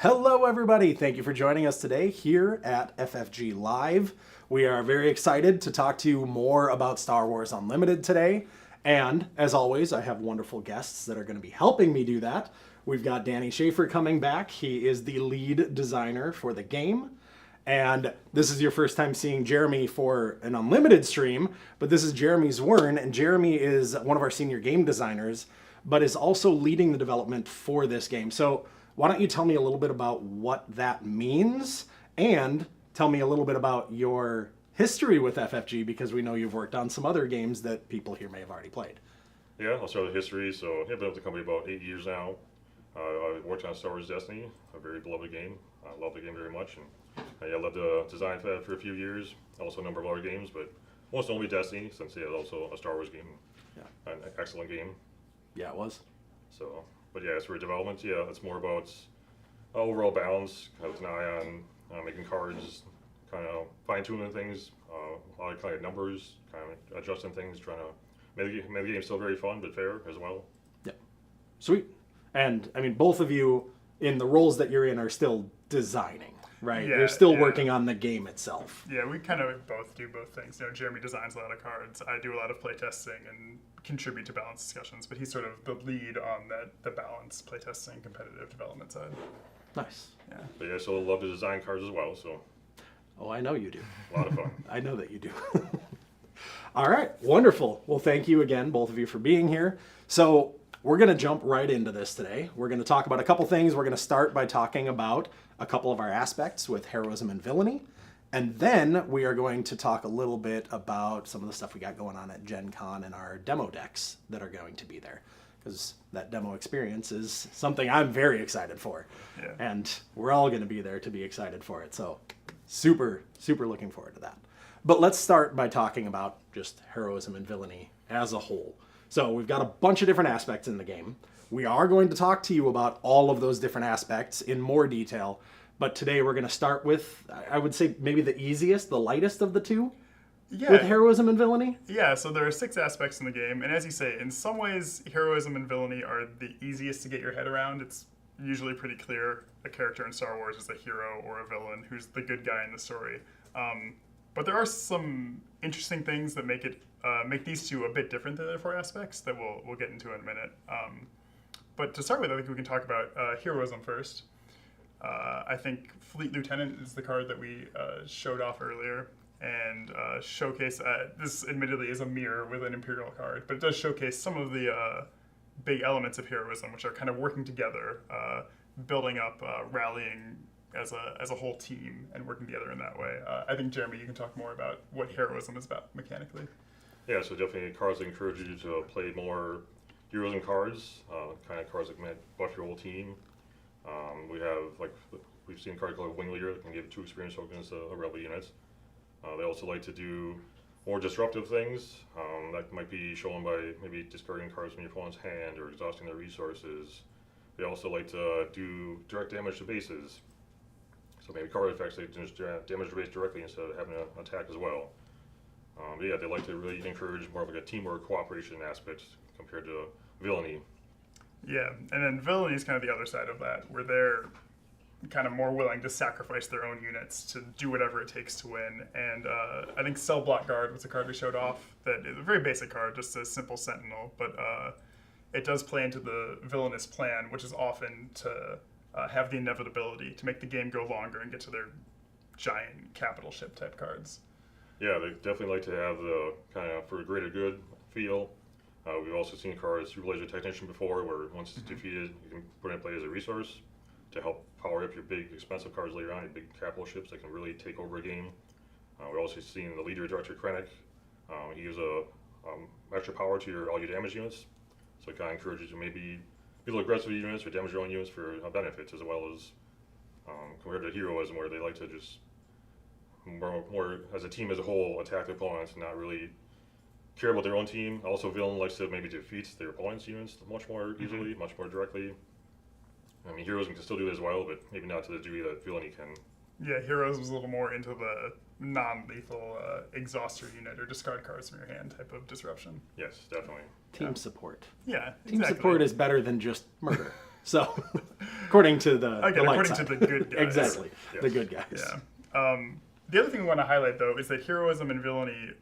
Hello, everybody. Thank you for joining us today here at FFG Live. We are very excited to talk to you more about Star Wars Unlimited today. And as always, I have wonderful guests that are going to be helping me do that. We've got Danny Schaefer coming back. He is the lead designer for the game. And this is your first time seeing Jeremy for an Unlimited stream, but this is Jeremy Zwirn, and Jeremy is one of our senior game designers, but is also leading the development for this game. So why don't you tell me a little bit about what that means, and tell me a little bit about your history with FFG, because we know you've worked on some other games that people here may have already played. Yeah, I'll start with history. So I've been with the company about 8 years now. I worked on Star Wars Destiny, a very beloved game. I love the game very much. And I led the design for that for a few years. Also a number of other games, but most only Destiny, since it is also a Star Wars game. Yeah. An excellent game. Yeah, it was. So, but yeah, as for development, yeah, it's more about overall balance, kind of an eye on making cards, kind of fine-tuning things, a lot of kind of numbers, kind of adjusting things, trying to make the game still very fun but fair as well. Yeah. Sweet. And I mean, both of you in the roles that you're in are still designing, right? Yeah, you're still working on the game itself. Yeah, we kind of both do both things. You know, Jeremy designs a lot of cards. I do a lot of playtesting and contribute to balance discussions, but he's sort of the lead on the balance playtesting, competitive development side. Nice. Yeah. But yeah, I still love to design cards as well, so. Oh, I know you do. A lot of fun. I know that you do. All right, wonderful. Well, thank you again, both of you, for being here. So we're going to jump right into this today. We're going to talk about a couple things. We're going to start by talking about a couple of our aspects with Heroism and Villainy. And then we are going to talk a little bit about some of the stuff we got going on at Gen Con and our demo decks that are going to be there. Because that demo experience is something I'm very excited for. Yeah. And we're all going to be there to be excited for it. So super, super looking forward to that. But let's start by talking about just Heroism and Villainy as a whole. So we've got a bunch of different aspects in the game. We are going to talk to you about all of those different aspects in more detail. But today we're going to start with, I would say, maybe the easiest, the lightest of the two. Yeah. With Heroism and Villainy? Yeah, so there are 6 aspects in the game, and as you say, in some ways, Heroism and Villainy are the easiest to get your head around. It's usually pretty clear a character in Star Wars is a hero or a villain who's the good guy in the story. But there are some interesting things that make these two a bit different than the 4 aspects that we'll get into in a minute. But to start with, I think we can talk about heroism first. I think Fleet Lieutenant is the card that we showed off earlier and showcase, this admittedly is a mirror with an Imperial card, but it does showcase some of the big elements of heroism, which are kind of working together, building up, rallying as a whole team and working together in that way. I think, Jeremy, you can talk more about what heroism is about mechanically. Yeah, so definitely cards that encourage you to play more heroism cards, kind of cards that can buff your whole team. We've seen cards called Wing Leader that can give 2 experience tokens to a rebel unit. They also like to do more disruptive things. That might be shown by maybe discarding cards from your opponent's hand or exhausting their resources. They also like to do direct damage to bases. So maybe card effects that just damage the base directly instead of having to attack as well. But yeah, they like to really encourage more of like a teamwork cooperation aspect compared to Villainy. Yeah, and then Villainy is kind of the other side of that, where they're kind of more willing to sacrifice their own units to do whatever it takes to win. And I think Cell Block Guard was a card we showed off that is a very basic card, just a simple Sentinel, but it does play into the villainous plan, which is often to have the inevitability to make the game go longer and get to their giant capital ship type cards. Yeah, they definitely like to have the kind of for greater good feel. We've also seen cards through Laser Technician before, where once it's defeated, you can put it in play as a resource to help power up your big, expensive cards later on, your big capital ships that can really take over a game. We've also seen the leader, Director Krennic. He gives extra power to all your damage units, so it kind of encourages you to maybe be a little aggressive units or damage your own units for benefits, as well as compared to heroism, where they like to just more as a team as a whole attack their opponents and not really care about their own team. Also, Villain likes to maybe defeat their opponent's units much more easily, much more directly. I mean, Heroism can still do it as well, but maybe not to the degree that Villainy can. Yeah, Heroes was a little more into the non-lethal exhauster unit or discard cards from your hand type of disruption. Yes, definitely. Team support. Yeah, Team exactly. support is better than just murder. So according to the Again, light according side. to the good guys. Exactly, Yes. the good guys. Yeah. The other thing we want to highlight, though, is that Heroism and Villainy,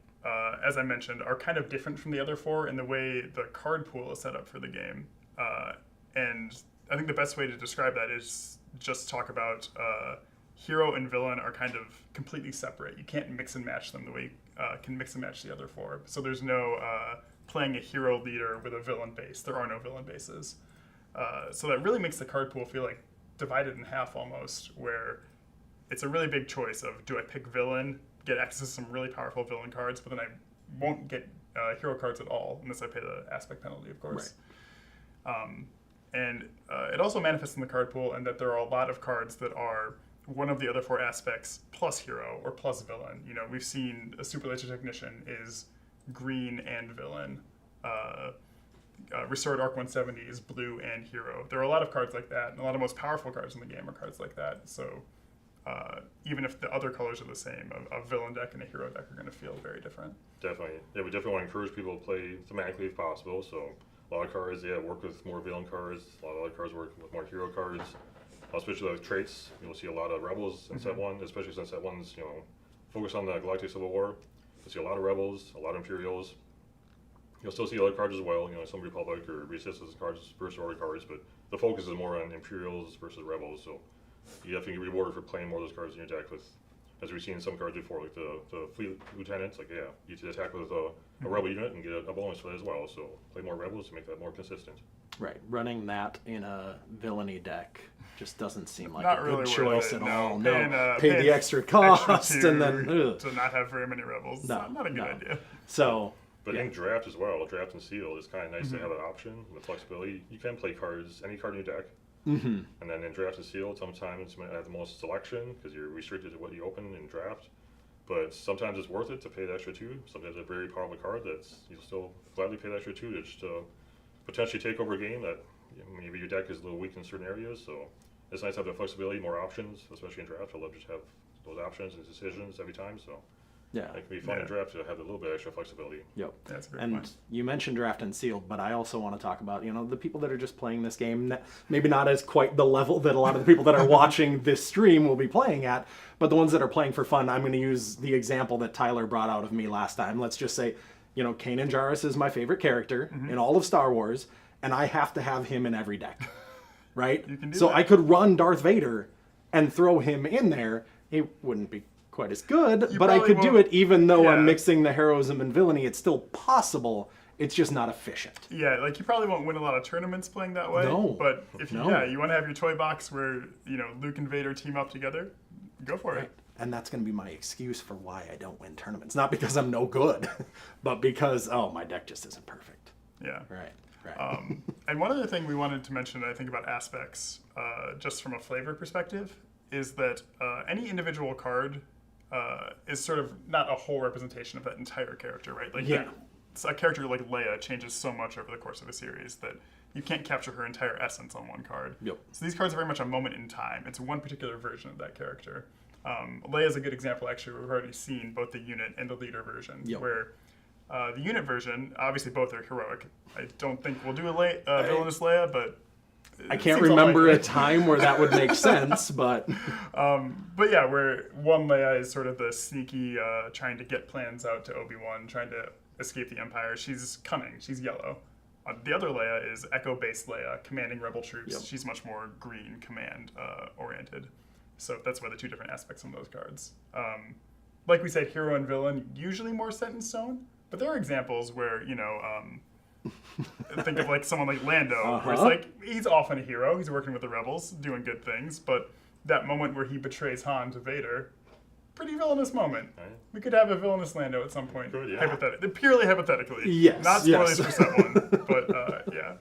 as I mentioned, are kind of different from the other four in the way the card pool is set up for the game. And I think the best way to describe that is just talk about hero and villain are kind of completely separate. You can't mix and match them the way you can mix and match the other four. So there's no playing a hero leader with a villain base. There are no villain bases. So that really makes the card pool feel like divided in half almost, where it's a really big choice of, do I pick villain, get access to some really powerful villain cards, but then I won't get hero cards at all unless I pay the aspect penalty, of course. Right. And it also manifests in the card pool in that there are a lot of cards that are one of the other four aspects plus hero or plus villain. You know, we've seen a Super Laser Technician is green and villain. Restored Arc 170 is blue and hero. There are a lot of cards like that, and a lot of most powerful cards in the game are cards like that. So even if the other colors are the same, a villain deck and a hero deck are going to feel very different. Definitely. Yeah, we definitely want to encourage people to play thematically if possible. So a lot of cards, work with more villain cards. A lot of other cards work with more hero cards. Especially with traits, you'll see a lot of rebels in set one, especially since set one's, focus on the Galactic Civil War. You'll see a lot of rebels, a lot of Imperials. You'll still see other cards as well, some Republic or Resistance cards, First Order cards, but the focus is more on Imperials versus Rebels. So you definitely get rewarded for playing more of those cards in your deck with, as we've seen in some cards before, like the Fleet Lieutenants, you can attack with a Rebel unit and get a bonus for that as well. So play more Rebels to make that more consistent. Right, running that in a villainy deck just doesn't seem like Not a really good choice worth it, at all. no. No, pay the extra cost and then to not have very many rebels. No, Not a good idea. So, But in draft as well, draft and seal, it's kind of nice to have that option with flexibility. You can play cards, any card in your deck, and then in draft and seal, sometimes you might have the most selection because you're restricted to what you open in draft. But sometimes it's worth it to pay the extra 2. Sometimes a very powerful card that's you'll still gladly pay the extra 2 to just potentially take over a game that maybe your deck is a little weak in certain areas. So it's nice to have the flexibility, more options, especially in draft. I love just have those options and decisions every time. So yeah. it can be fun in draft to have a little bit extra flexibility. Yep. That's a great And point. you mentioned draft and sealed, but I also want to talk about, the people that are just playing this game, maybe not as quite the level that a lot of the people that are watching this stream will be playing at, but the ones that are playing for fun. I'm going to use the example that Tyler brought out of me last time. Let's just say, Kanan Jarrus is my favorite character in all of Star Wars, and I have to have him in every deck, right? You can do so that. I could run Darth Vader and throw him in there. He wouldn't be quite as good, but I probably could do won't- it even though I'm yeah. mixing the heroism and villainy. It's still possible. It's just not efficient. Yeah, like you probably won't win a lot of tournaments playing that way. No. But if you, No. you want to have your toy box where Luke and Vader team up together, go for it. And that's going to be my excuse for why I don't win tournaments. Not because I'm no good, but because, my deck just isn't perfect. Yeah. Right. And one other thing we wanted to mention, I think, about aspects, just from a flavor perspective, is that any individual card is sort of not a whole representation of that entire character, right? Like, Yeah. a character like Leia changes so much over the course of a series that you can't capture her entire essence on one card. Yep. So these cards are very much a moment in time. It's one particular version of that character. Leia is a good example, actually. We've already seen both the unit and the leader version, Yep. where the unit version, obviously both are heroic. I don't think we'll do a villainous Leia, but I can't seems remember a unlikely. time where that would make sense, but But yeah, where one Leia is sort of the sneaky, trying to get plans out to Obi-Wan, trying to escape the Empire. She's cunning. She's yellow. The other Leia is Echo-based Leia, commanding rebel troops. Yep. She's much more green, command oriented. So that's why the two different aspects of those cards. Like we said, hero and villain, usually more set in stone. But there are examples where, think of like someone like Lando, where it's like, he's often a hero. He's working with the rebels, doing good things. But that moment where he betrays Han to Vader, pretty villainous moment. Right. We could have a villainous Lando at some point. Could, yeah. Purely hypothetically. Yes, Not yes. spoilers for set one, but yeah.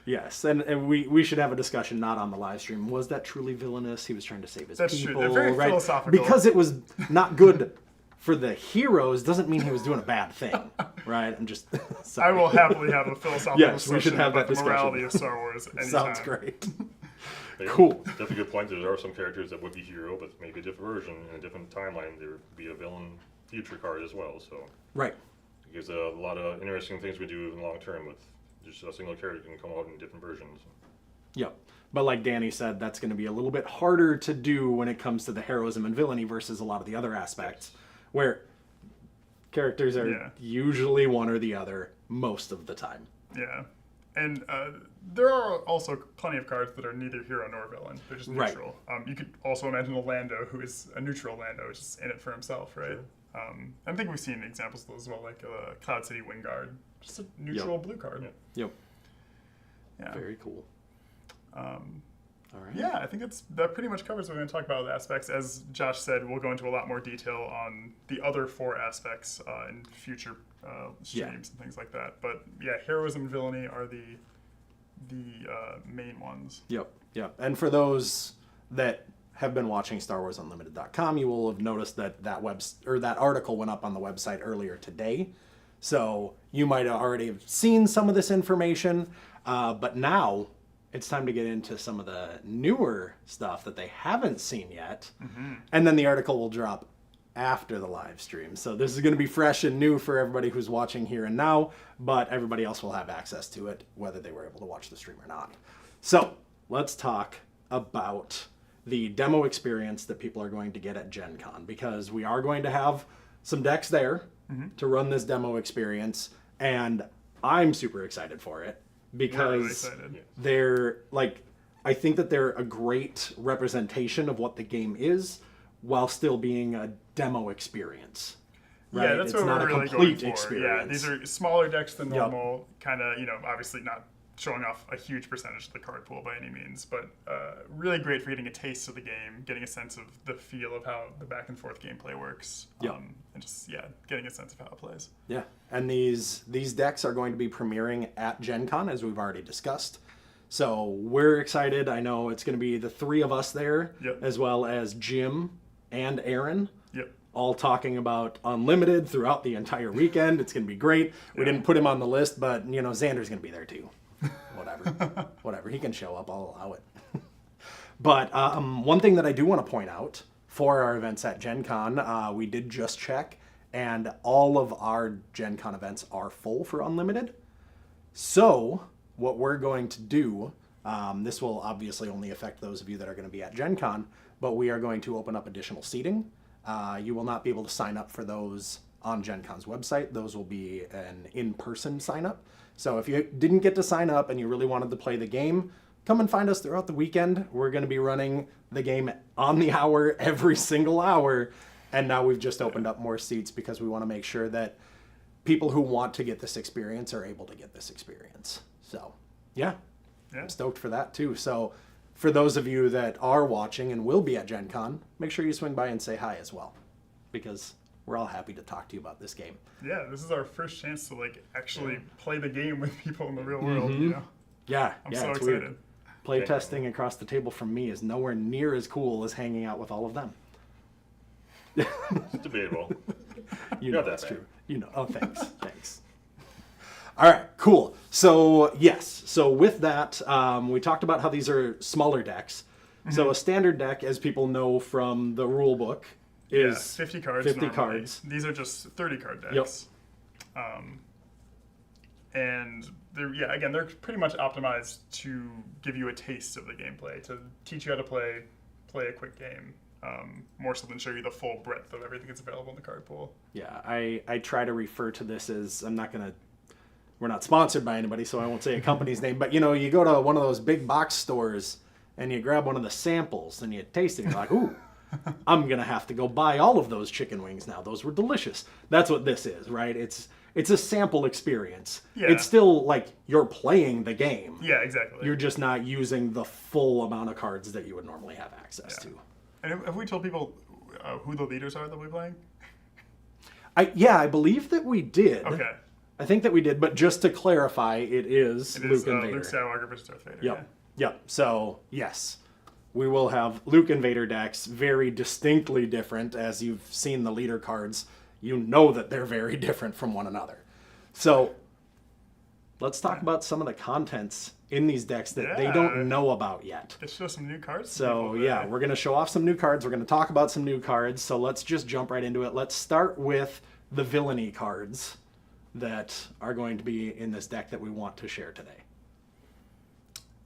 yes. And we should have a discussion not on the live stream. Was that truly villainous? He was trying to save his That's true. people. They're very right? philosophical. Because it was not good for the heroes doesn't mean he was doing a bad thing, right? I'm just I sorry. will happily have a philosophical Yes, we should discussion have that about the discussion. morality of Star Wars anytime. Sounds great. But yeah, Cool. Definitely a good point. There are some characters that would be hero, but maybe a different version in a different timeline. There would be a villain future card as well. So Right. it gives a lot of interesting things we do in the long term with just a single character can come out in different versions. Yep. But like Danny said, that's going to be a little bit harder to do when it comes to the heroism and villainy versus a lot of the other aspects, where characters are usually one or the other most of the time. Yeah. And there are also plenty of cards that are neither hero nor villain. They're just neutral. Right. You could also imagine a Lando who is a neutral Lando, just in it for himself, right? Sure. I think we've seen examples of those as well, like Cloud City Wingguard, just a neutral blue card. Yep. Yeah. Very cool. All right. Yeah, I think that pretty much covers what we're going to talk about with aspects. As Josh said, we'll go into a lot more detail on the other 4 aspects in future streams and things like that. But yeah, heroism and villainy are the main ones. Yep. And for those that have been watching StarWarsUnlimited.com, you will have noticed that that article went up on the website earlier today. So you might already have seen some of this information, but now it's time to get into some of the newer stuff that they haven't seen yet. And then the article will drop after the live stream. So this is going to be fresh and new for everybody who's watching here and now, but everybody else will have access to it, whether they were able to watch the stream or not. So let's talk about the demo experience that people are going to get at Gen Con, because we are going to have some decks there to run this demo experience, and I'm super excited for it. Because they're I think that they're a great representation of what the game is, while still being a demo experience. Right? Yeah, that's it's what not we're a really complete going for. experience. Yeah, these are smaller decks than normal. Kind of, obviously not showing off a huge percentage of the card pool by any means, but really great for getting a taste of the game, getting a sense of the feel of how the back and forth gameplay works, and just getting a sense of how it plays. Yeah, and these decks are going to be premiering at Gen Con, as we've already discussed. So we're excited. I know it's going to be the 3 of us there, as well as Jim and Aaron. All talking about Unlimited throughout the entire weekend. It's going to be great. We didn't put him on the list, but Xander's going to be there too. Whatever. He can show up. I'll allow it. But one thing that I do want to point out for our events at Gen Con, we did just check, and all of our Gen Con events are full for Unlimited. So what we're going to do, this will obviously only affect those of you that are going to be at Gen Con, but we are going to open up additional seating. You will not be able to sign up for those on Gen Con's website. Those will be an in-person sign up. So if you didn't get to sign up and you really wanted to play the game, come and find us throughout the weekend. We're going to be running the game on the hour, every single hour. And now we've just opened up more seats because we want to make sure that people who want to get this experience are able to get this experience. So, I'm stoked for that too. So for those of you that are watching and will be at Gen Con, make sure you swing by and say hi as well, because we're all happy to talk to you about this game. Yeah, this is our first chance to actually play the game with people in the real world. Yeah, I'm so excited. Weird. Play testing across the table from me is nowhere near as cool as hanging out with all of them. It's debatable. That's true. Oh, thanks. All right, cool. So with that, we talked about how these are smaller decks. So a standard deck, as people know from the rule book, is 50 cards. 50 normally. cards. These are just 30 card decks. And they're pretty much optimized to give you a taste of the gameplay, to teach you how to play a quick game, more so than show you the full breadth of everything that's available in the card pool. Yeah, I try to refer to this as, we're not sponsored by anybody, so I won't say a company's name, but you go to one of those big box stores and you grab one of the samples and you taste it and you're like, ooh, I'm going to have to go buy all of those chicken wings now. Those were delicious. That's what this is, right? It's a sample experience. Yeah. It's still like you're playing the game. Yeah, exactly. You're just not using the full amount of cards that you would normally have access to. And have we told people who the leaders are that we're playing? I believe that we did. Okay. I think that we did, but just to clarify, it is Luke and Vader. Luke Skywalker versus Darth Vader. Yep. So, yes. We will have Luke and Vader decks, very distinctly different. As you've seen the leader cards, you know that they're very different from one another. So let's talk about some of the contents in these decks that they don't know about yet. Let's show some new cards. So we're going to show off some new cards. We're going to talk about some new cards. So let's just jump right into it. Let's start with the villainy cards that are going to be in this deck that we want to share today.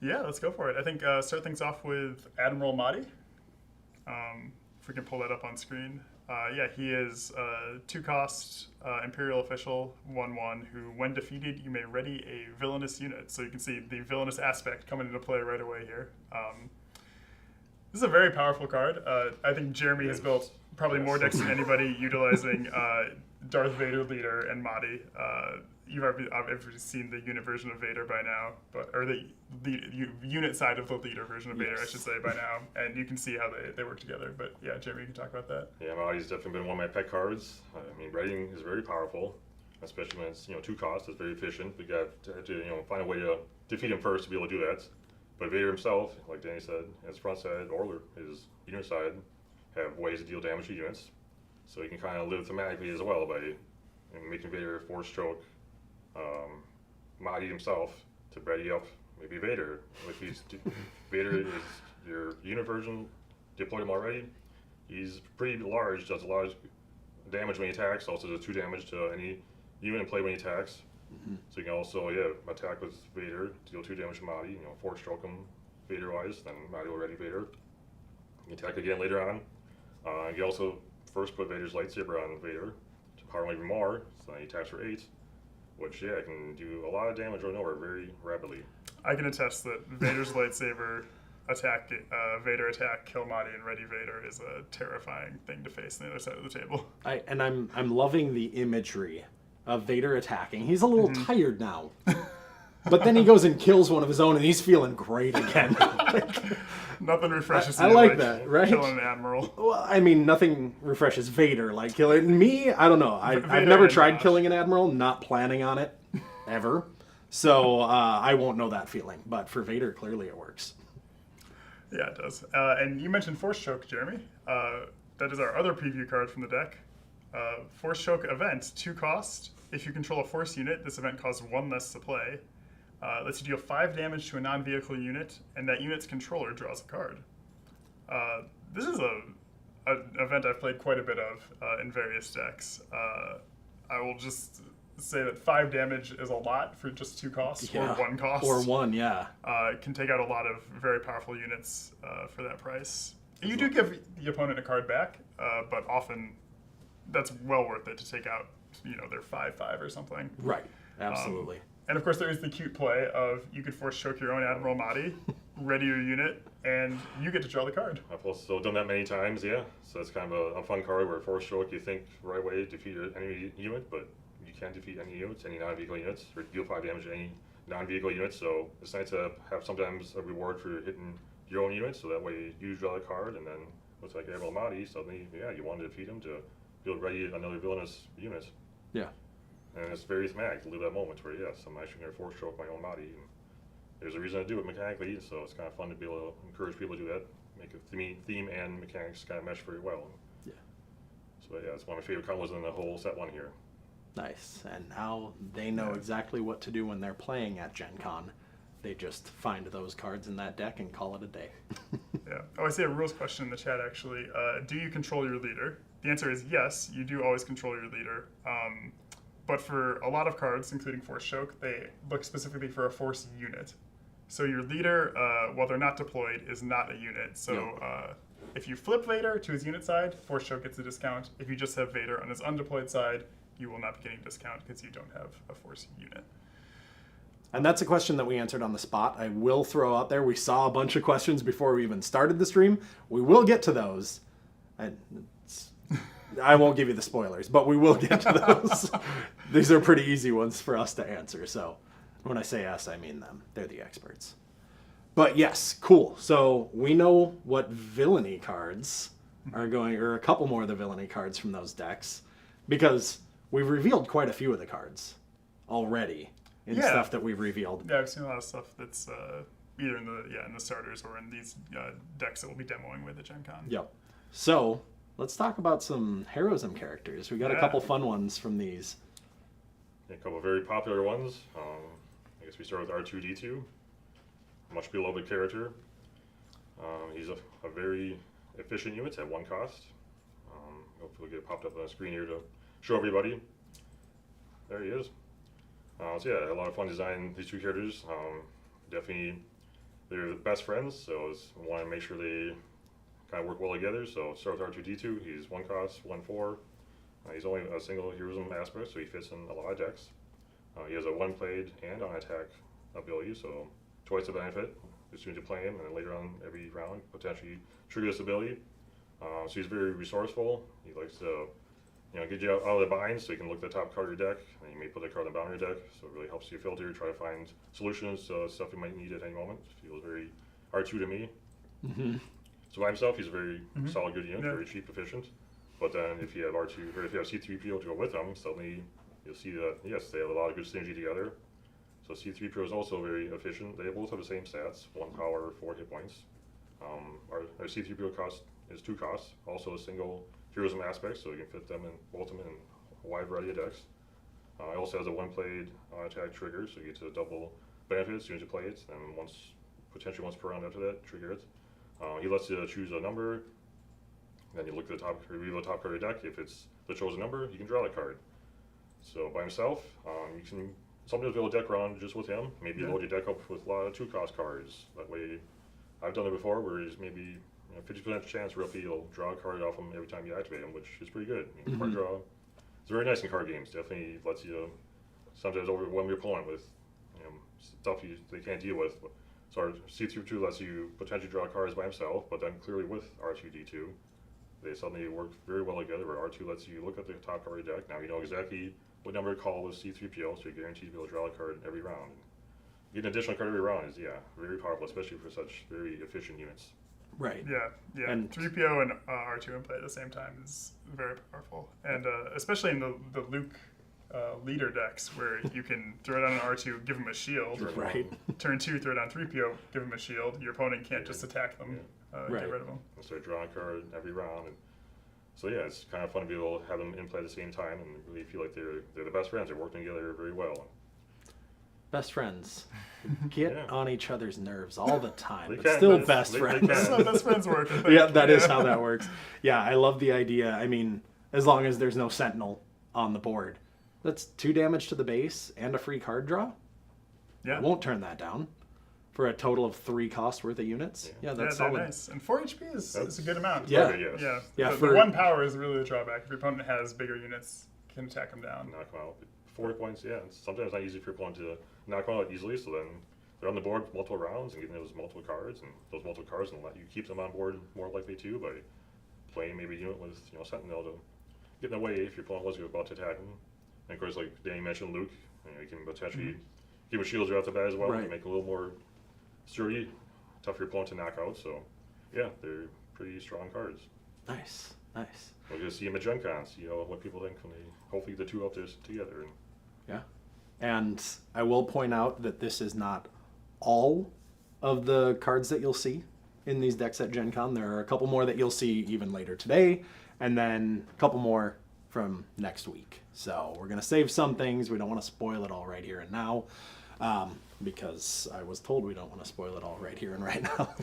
Yeah, let's go for it. I think start things off with Admiral Massey. If we can pull that up on screen. Yeah, he is a 2-cost Imperial official, 1/1, who, when defeated, you may ready a villainous unit. So you can see the villainous aspect coming into play right away here. This is a very powerful card. I think Jeremy has built probably more decks than anybody utilizing Darth Vader leader and Massey. You've obviously seen the unit version of Vader by now, or the unit side of the leader version of Vader, I should say, by now, and you can see how they work together. But yeah, Jeremy, you can talk about that. Yeah, Maddie's definitely been one of my pet cards. I mean, readying is very powerful, especially when it's 2 costs. It's very efficient. We got to find a way to defeat him first to be able to do that. But Vader himself, like Danny said, his front side or his unit side have ways to deal damage to units, so you can kind of live thematically as well by making Vader force choke Massey himself to ready up maybe Vader. If Vader is your unit version, deployed him already. He's pretty large, does a lot of damage when he attacks, also does 2 damage to any unit in play when he attacks. So you can also attack with Vader, deal 2 damage to Massey, force choke him Vader wise, then Massey will ready Vader. You attack again later on. You can also first put Vader's lightsaber on Vader to power him even more, so then he attacks for 8. Which, can do a lot of damage or nowhere very rapidly. I can attest that Vader's lightsaber attack, Vader attack, kill Massey and ready Vader is a terrifying thing to face on the other side of the table. I'm loving the imagery of Vader attacking. He's a little tired now. But then he goes and kills one of his own, and he's feeling great again. Nothing refreshes I me like that, right? Killing an admiral. Well, I mean, nothing refreshes Vader like killing me. I don't know. I've Vader never and tried Josh. killing an admiral. Not planning on it ever. So I won't know that feeling. But for Vader, clearly it works. Yeah, it does. And you mentioned Force Choke, Jeremy. That is our other preview card from the deck. Force Choke event, 2 cost. If you control a Force unit, this event costs 1 less to play. Lets you deal 5 damage to a non-vehicle unit, and that unit's controller draws a card. This is an event I've played quite a bit of in various decks. I will just say that 5 damage is a lot for just 2 costs, or 1 cost. Or 1, yeah. It can take out a lot of very powerful units for that price. You do give the opponent a card back, but often that's well worth it to take out, their 5/5 or something. Right, absolutely. And of course, there is the cute play of you could force choke your own Admiral Massey, ready your unit, and you get to draw the card. I've also done that many times, yeah. So that's kind of a fun card where force choke, you think right away defeat your enemy unit, but you can't defeat any units, any non-vehicle units, or deal 5 damage to any non-vehicle units. So it's nice to have sometimes a reward for hitting your own unit, so that way you draw the card, and then looks like Admiral Massey, suddenly, you want to defeat him to build ready another villainous unit. Yeah. And it's very thematic to live that moment where, yes, I'm actually going to force choke my own Massey. And there's a reason to do it mechanically, so it's kind of fun to be able to encourage people to do that, make a theme and mechanics kind of mesh very well. Yeah. So it's one of my favorite combos in the whole set 1 here. Nice. And now they know exactly what to do when they're playing at Gen Con. They just find those cards in that deck and call it a day. Yeah. Oh, I see a rules question in the chat, actually. Do you control your leader? The answer is yes, you do always control your leader. But for a lot of cards, including Force Choke, they look specifically for a Force unit. So your leader, while they're not deployed, is not a unit. So if you flip Vader to his unit side, Force Choke gets a discount. If you just have Vader on his undeployed side, you will not be getting a discount because you don't have a Force unit. And that's a question that we answered on the spot. I will throw out there, we saw a bunch of questions before we even started the stream. We will get to those. I won't give you the spoilers, but we will get to those. These are pretty easy ones for us to answer. So when I say us, I mean them. They're the experts. But yes, cool. So we know what villainy cards are going, or a couple more of the villainy cards from those decks, because we've revealed quite a few of the cards already in stuff that we've revealed. Yeah, I've seen a lot of stuff that's either in the starters or in these decks that we'll be demoing with at Gen Con. Yep. So let's talk about some heroism characters. We got a couple fun ones from these. A couple of very popular ones. I guess we start with R2-D2. Much beloved character. He's a very efficient unit at 1 cost. Hopefully we'll get it popped up on the screen here to show everybody. There he is. So a lot of fun designing these 2 characters. Definitely they're the best friends, so I want to make sure they kind of work well together. So start with R2-D2. He's 1 cost, 1/4. He's only a single heroism aspect, so he fits in a lot of decks. He has a 1-played and on-attack ability, so twice the benefit as soon as you play him, and then later on every round potentially trigger this ability. So he's very resourceful. He likes to get you out of the bind, so you can look at the top card of your deck, and you may put a card on the bottom of your deck, so it really helps you filter, try to find solutions to stuff you might need at any moment. Feels very R2 to me. Mm-hmm. So by himself, he's a very solid, good unit, very cheap, efficient. But then if you have R2, or if you have C3PO to go with them, suddenly you'll see that, yes, they have a lot of good synergy together. So C3PO is also very efficient. They both have the same stats, 1 power, 4 hit points. Our C3PO cost is 2 costs, also a single heroism aspect, so you can fit them in both of them in a wide variety of decks. It also has a 1-played attack trigger, so you get to double benefit as soon as you play it, and potentially once per round after that, trigger it. He lets you choose a number, then you look at the top, reveal the top card of your deck. If it's the chosen number, you can draw the card. So by himself, you can sometimes build a deck around just with him. Maybe load your deck up with a lot of 2-cost cards. That way, I've done it before, where there's maybe 50% chance roughly you'll draw a card off him every time you activate him, which is pretty good. Card draw, it's very nice in card games. Definitely lets you sometimes overwhelm your opponent with stuff they can't deal with. So our C3-2 lets you potentially draw cards by himself, but then clearly with R2-D2, they suddenly work very well together, where R2 lets you look at the top card of your deck. Now you know exactly what number to call with C3PO, so you're guaranteed to be able to draw a card every round. Getting an additional card every round is, very powerful, especially for such very efficient units. Right. Yeah. And 3PO and R2 in play at the same time is very powerful. And especially in the Luke leader decks, where you can throw it on an R2, give him a shield. Right. Turn 2, throw it on 3PO, give him a shield. Your opponent can't just attack them, Right. get rid of them. And start drawing a card every round. And so it's kind of fun to be able to have them in play at the same time and really feel like they're the best friends. They're working together very well. best friends get on each other's nerves all the time, They but can, still but best friends. That's how best friends work. I think. Yeah, that is how that works. Yeah, I love the idea. I mean, as long as there's no sentinel on the board, that's 2 damage to the base and a free card draw. Yeah. I won't turn that down for a total of 3 cost worth of units. Yeah, that's very solid. nice. And 4 HP is a good amount. Yeah. Okay, yes. Yeah. Yeah, The 1 power is really the drawback. If your opponent has bigger units, you can attack them down. Knock them out. 4 points, it's sometimes not easy for your opponent to knock them out easily, so then they're on the board multiple rounds and getting those multiple cards, and those multiple cards will let you keep them on board more likely too by playing maybe a unit with Sentinel to get in the way if your opponent was about to attack them. And of course, like Danny mentioned, Luke, you can potentially give him shields right off the bat as well to make it a little more sturdy, tough for your opponent to knock out. So yeah, they're pretty strong cards. Nice. We're going to see them at Gen Con, see what people think when they hopefully the two up there together. Yeah. And I will point out that this is not all of the cards that you'll see in these decks at Gen Con. There are a couple more that you'll see even later today, and then a couple more from next week. So we're going to save some things. We don't want to spoil it all right here and now, because I was told we don't want to spoil it all right here and right now.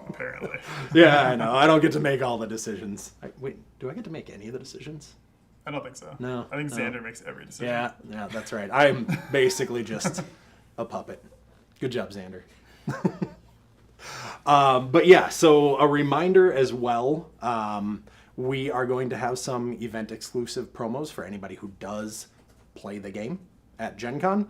Apparently. Yeah, I know. I don't get to make all the decisions. Wait, do I get to make any of the decisions? I don't think so. No. I think Xander makes every decision. Yeah, that's right. I'm basically just a puppet. Good job, Xander. But yeah, so a reminder as well, we are going to have some event exclusive promos for anybody who does play the game at Gen Con.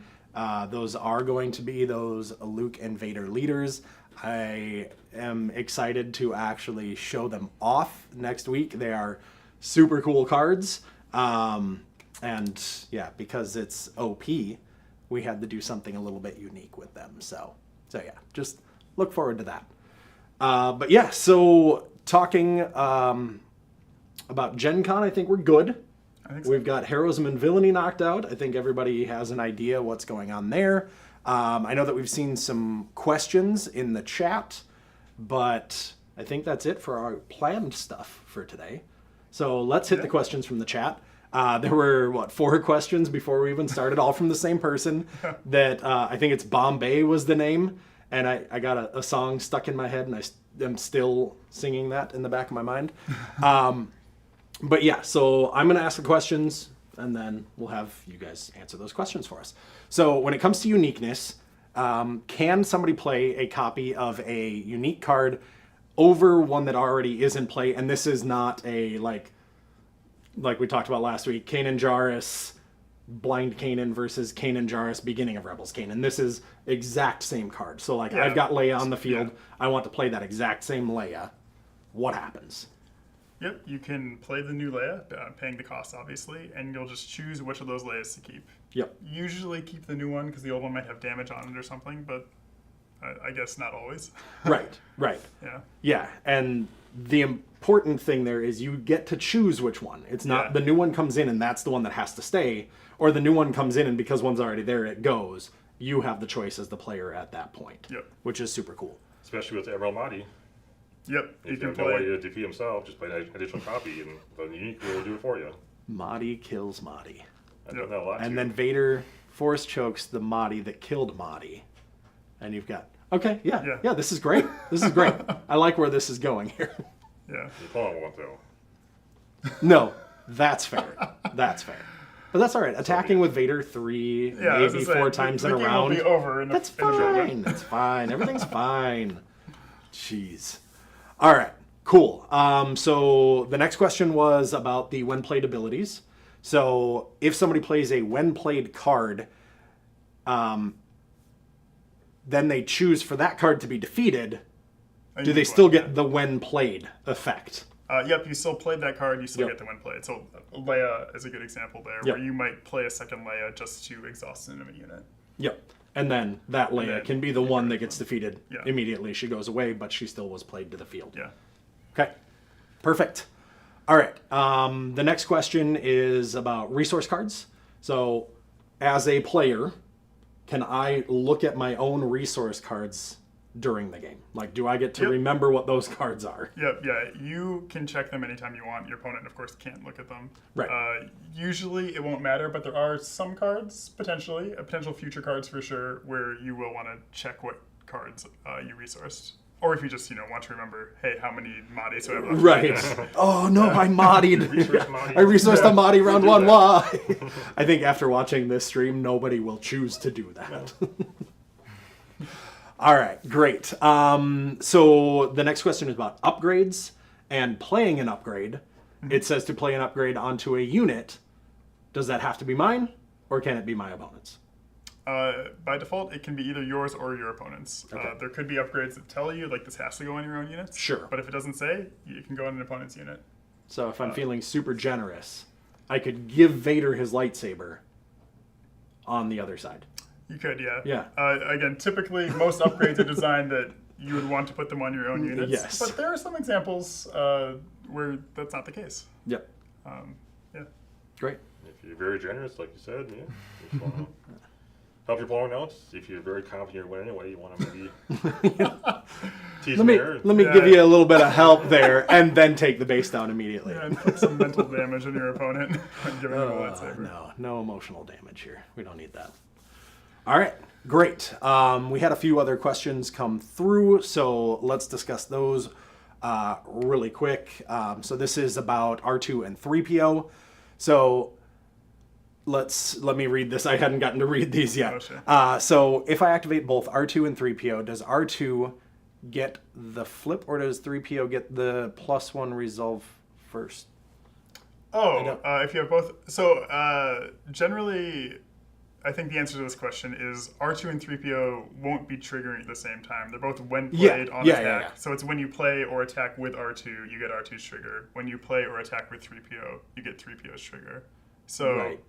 Those are going to be those Luke and Vader leaders. I am excited to actually show them off next week. They are super cool cards. And yeah, because it's OP, we had to do something a little bit unique with them. So yeah, just look forward to that. But yeah, so talking about Gen Con, I think we're good. I think so. We've got Heroism and Villainy knocked out. I think everybody has an idea what's going on there. I know that we've seen some questions in the chat, but I think that's it for our planned stuff for today. So let's hit the questions from the chat. There were, 4 questions before we even started, all from the same person. That I think it's Bombay was the name. And I got a song stuck in my head, and I am still singing that in the back of my mind. But yeah, so I'm going to ask the questions, and then we'll have you guys answer those questions for us. So when it comes to uniqueness, can somebody play a copy of a unique card over one that already is in play? And this is not a, like we talked about last week, Kanan Jarrus, Blind Kanan versus Kanan Jarrus, beginning of Rebels Kanan. This is exact same card. So, like, I've got Leia on the field. I want to play that exact same Leia. What happens? Yep, you can play the new Leia, paying the cost, obviously, and you'll just choose which of those Leias to keep. Yep. Usually keep the new one, because the old one might have damage on it or something, but I guess not always. Right. Yeah. Yeah, and the important thing there is you get to choose which one. It's not the new one comes in and that's the one that has to stay, or the new one comes in and because one's already there, it goes. You have the choice as the player at that point, which is super cool. Especially with Admiral Mahdi. Yep, If you have no way to defeat himself, just play an additional copy, and the unique will do it for you. Mahdi kills Mahdi. I've done that a lot, And too. then Vader force chokes the Mahdi that killed Mahdi. And you've got, okay, yeah, this is great. This is great. I like where this is going here. Yeah. The opponent won't, though. No, that's fair. That's fair. But that's all right. Attacking with Vader 3, maybe 4 times in a round. Will be over in That's in the show. fine. That's fine. Everything's fine. Jeez. All right. Cool. So the next question was about the when played abilities. So if somebody plays a when played card, then they choose for that card to be defeated. Do they still get the when played effect? Yep, you still played that card, you still get the when played. So Leia is a good example there, where you might play a second Leia just to exhaust an enemy unit. Yep. And then that Leia can be the one that gets defeated Yeah. immediately. She goes away, but she still was played to the field. Yeah. Okay. Perfect. All right. The next question is about resource cards. So as a player, can I look at my own resource cards during the game? Like, do I get to remember what those cards are? Yep, yeah. You can check them anytime you want. Your opponent, of course, can't look at them. Right. Usually it won't matter, but there are some cards, potential future cards for sure, where you will want to check what cards you resourced. Or if you just, want to remember, hey, how many Mahdi do I have left? Right. Oh, no, I Mahdi'd. Mahdi. I resourced a Mahdi round 1. Why? I think after watching this stream, nobody will choose to do that. All right, great. So the next question is about upgrades and playing an upgrade. It says to play an upgrade onto a unit. Does that have to be mine, or can it be my opponent's? By default, it can be either yours or your opponent's. Okay. There could be upgrades that tell you, like, this has to go on your own units. Sure. But if it doesn't say, it can go on an opponent's unit. So if I'm feeling super generous, I could give Vader his lightsaber on the other side. You could, yeah. Yeah. Again, typically, most upgrades are designed that you would want to put them on your own units. Yes. But there are some examples where that's not the case. Yep. Yeah. Great. If you're very generous, like you said, you want to help your opponent out. If you're very confident you're winning anyway, you want to maybe tease them there. Let me give you a little bit of help there, and then take the base down immediately. Yeah, and put some mental damage on your opponent and give him a lightsaber. No emotional damage here. We don't need that. All right, great. We had a few other questions come through, so let's discuss those really quick. So this is about R2 and 3PO. So let me read this. I hadn't gotten to read these yet. Oh, sure. So if I activate both R2 and 3PO, does R2 get the flip, or does 3PO get the +1 resolve first? If you have both. So generally, I think the answer to this question is R2 and 3PO won't be triggering at the same time. They're both when played on attack. Yeah. So it's when you play or attack with R2, you get R2's trigger. When you play or attack with 3PO, you get 3PO's trigger. So Right.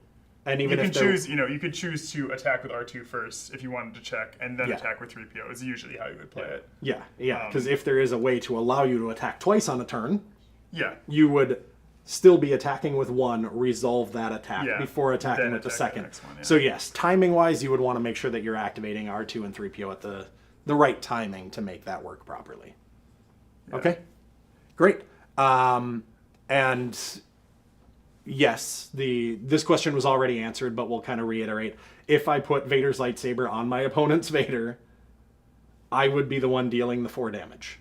And even you can if they're- choose, you could choose to attack with R2 first if you wanted to check, and then attack with 3PO is usually how you would play it. Yeah, because if there is a way to allow you to attack twice on a turn, Yeah. you would still be attacking with one, resolve that attack before attacking then with the attack the second. next one, yeah. So yes, timing-wise, you would want to make sure that you're activating R2 and 3PO at the right timing to make that work properly. Yeah. Okay, great. And yes, this question was already answered, but we'll kind of reiterate. If I put Vader's lightsaber on my opponent's Vader, I would be the one dealing the 4 damage.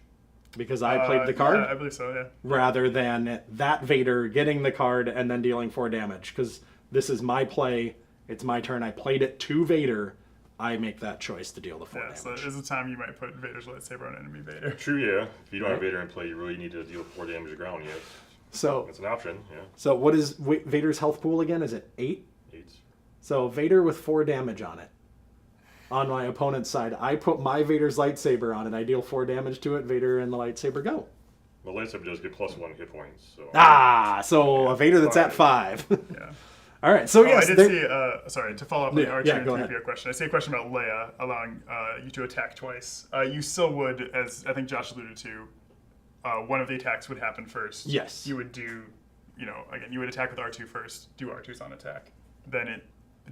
Because I played the card, Yeah, I believe so, yeah. rather than that Vader getting the card and then dealing 4 damage. Because this is my play, it's my turn, I played it to Vader, I make that choice to deal the 4 Yeah, so damage. there's a time you might put Vader's lightsaber on enemy Vader. True, yeah. If you don't have Right. Vader in play, you really need to deal 4 damage to ground, yes. So, It's an option, yeah. so what is Vader's health pool again? Is it 8? 8. So Vader with 4 damage on it. On my opponent's side, I put my Vader's lightsaber on it. I deal 4 damage to it. Vader and the lightsaber go. Well, lightsaber does get +1 hit points, so... So a Vader that's at 5. Yeah. All right. So Oh, yes, I did there- see, sorry, to follow up on the Yeah, R2 yeah, and go 3PO question, I see a question about Leia allowing you to attack twice. You still would, as I think Josh alluded to, one of the attacks would happen first. Yes. You would do, again, you would attack with R2 first, do R2's on attack, then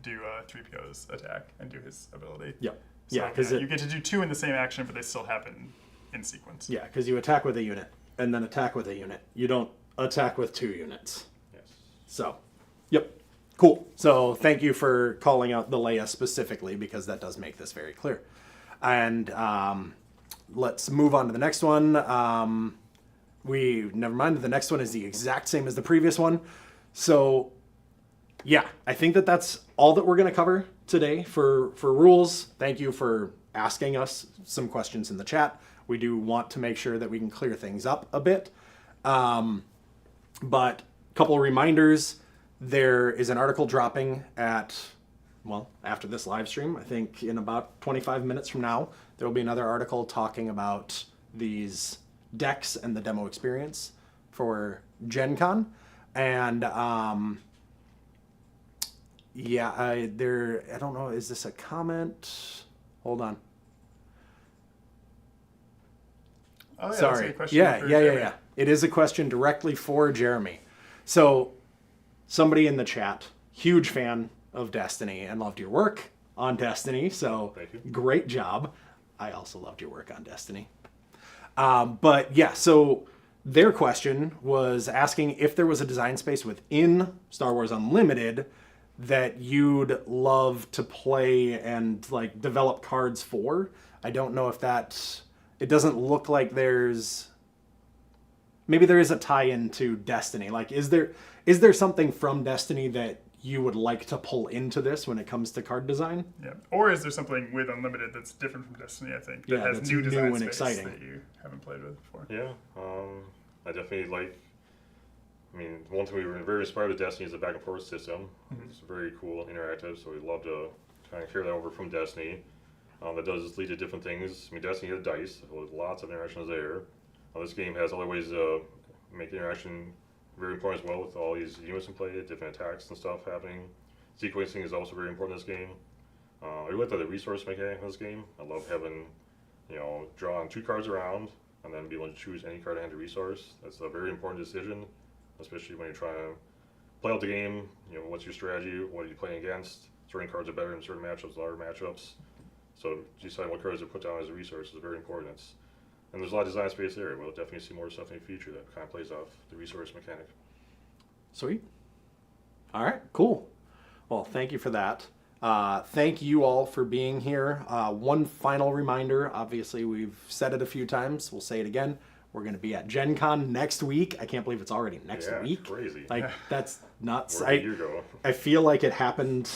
do 3PO's attack and do his ability. Yep. So, Yeah, because you get to do 2 in the same action, but they still happen in sequence. yeah, because you attack with a unit and then attack with a unit. You don't attack with 2 units. Yes. So, yep. Cool. So thank you for calling out the Leia specifically because that does make this very clear. And let's move on to the next one. Never mind. The next one is the exact same as the previous one. So yeah, I think that's all that we're going to cover today for rules. Thank you for asking us some questions in the chat. We do want to make sure that we can clear things up a bit. But a couple of reminders. There is an article dropping after this live stream. I think in about 25 minutes from now, there will be another article talking about these decks and the demo experience for Gen Con. And I don't know, is this a comment? Hold on. Oh, yeah, Sorry. that's a question Yeah. for Jeremy. It is a question directly for Jeremy. So somebody in the chat, huge fan of Destiny and loved your work on Destiny. So Thank you. great job. I also loved your work on Destiny. But yeah, so their question was asking if there was a design space within Star Wars Unlimited that you'd love to play and like develop cards for. I don't know if it doesn't look like maybe there is a tie-in to Destiny. Like, is there something from Destiny that you would like to pull into this when it comes to card design? Yeah. Or is there something with Unlimited that's different from Destiny, I think, that Yeah, has that's new design new and space exciting. that you haven't played with before? Yeah, I definitely one thing we were very inspired with Destiny is the back and forth system. It's very cool, interactive, so we'd love to kind of carry that over from Destiny. That does lead to different things. Destiny has dice, with lots of interactions there. This game has other ways to make the interaction very important as well, with all these units in play, different attacks and stuff happening. Sequencing is also very important in this game. I really like the resource mechanic in this game. I love having, drawing 2 cards around and then be able to choose any card to hand a resource. That's a very important decision, especially when you're trying to play out the game. What's your strategy? What are you playing against? Certain cards are better in certain matchups, other matchups. So deciding what cards to put down as a resource is very important. And there's a lot of design space there. We'll definitely see more stuff in the future that kind of plays off the resource mechanic. Sweet. All right, cool. Well, thank you for that. Thank you all for being here. One final reminder, obviously we've said it a few times, we'll say it again. We're going to be at Gen Con next week. I can't believe it's already next Yeah, week. crazy. Like, that's nuts. Where did you go? I feel like it happened,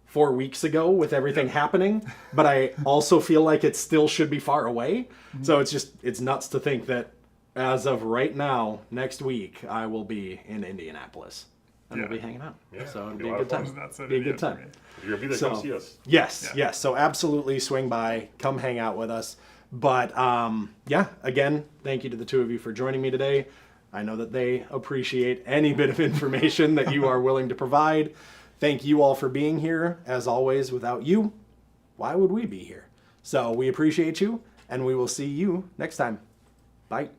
4 weeks ago with everything happening, but I also feel like it still should be far away. So it's nuts to think that as of right now, next week, I will be in Indianapolis and we'll be hanging out. Yeah, So it'll it'll be be a a lot good of time. fun. That's Be a good time. If you're going to be there, So- come see us. Yes, Yeah. yes. So absolutely swing by, come hang out with us. But again, thank you to the two of you for joining me today. I know that they appreciate any bit of information that you are willing to provide. Thank you all for being here. As always, without you, why would we be here? So we appreciate you, and we will see you next time. Bye.